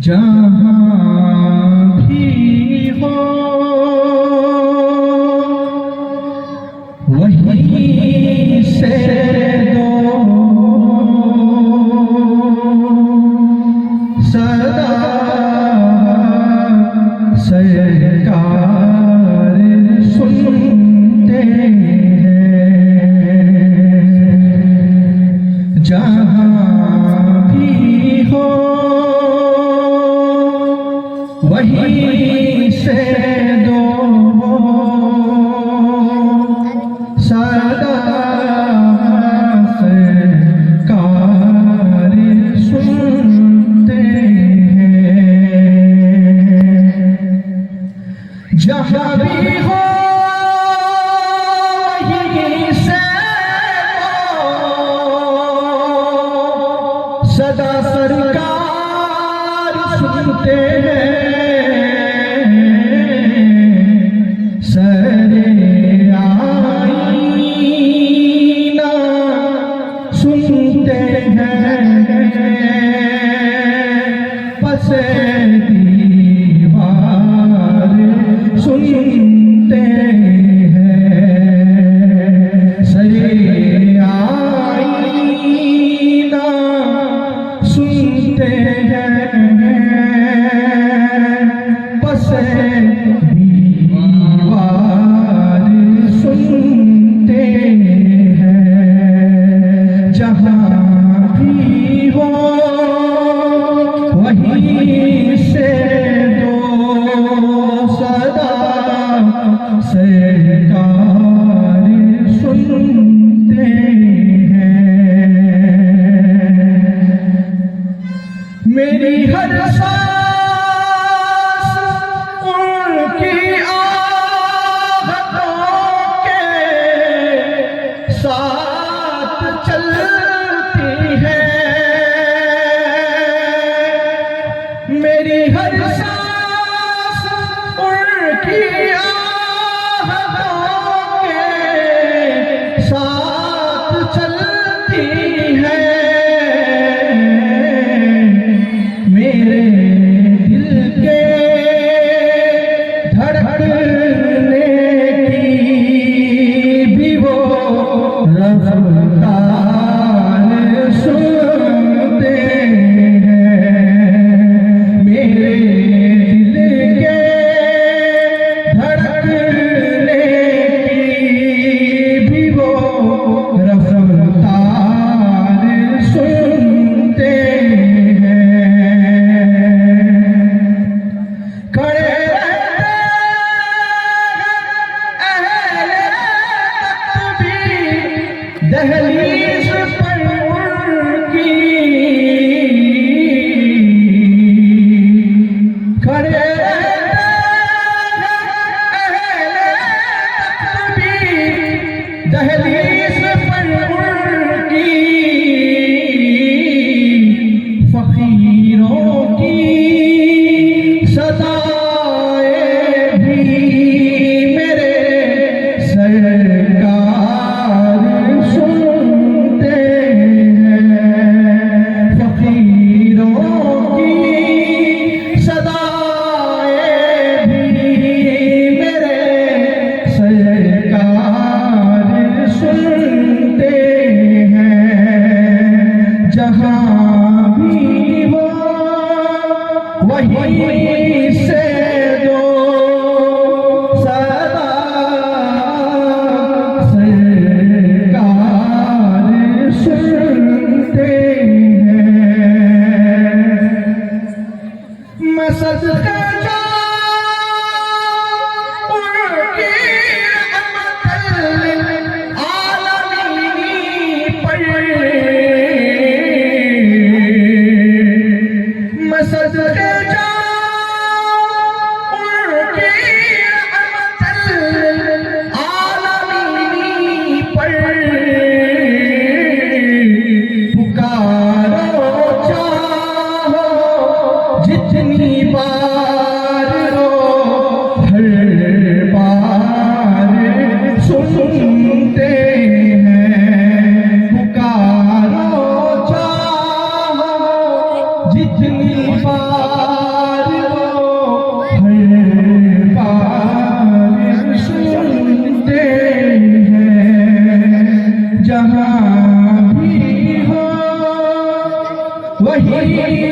जहाँ भी हो वहीं से दो सदा सरकार सुनते हैं। जहाँ भी हो वहीं से दो सदा सरकार सुनते हैं। जहाँ भी हो वहीं से दो सदा सरकार सुनते हैं। सरे आईना सुनते हैं, पसे दीवार सुनते हैं। सरे आईना सुनते हैं, पसे दीवार सुनते हैं। जहाँ भी हो वहीं से दो सदा सरकार सुनते हैं। मेरी हर सांस उनकी साथ चलती है। मेरी हर सांस वही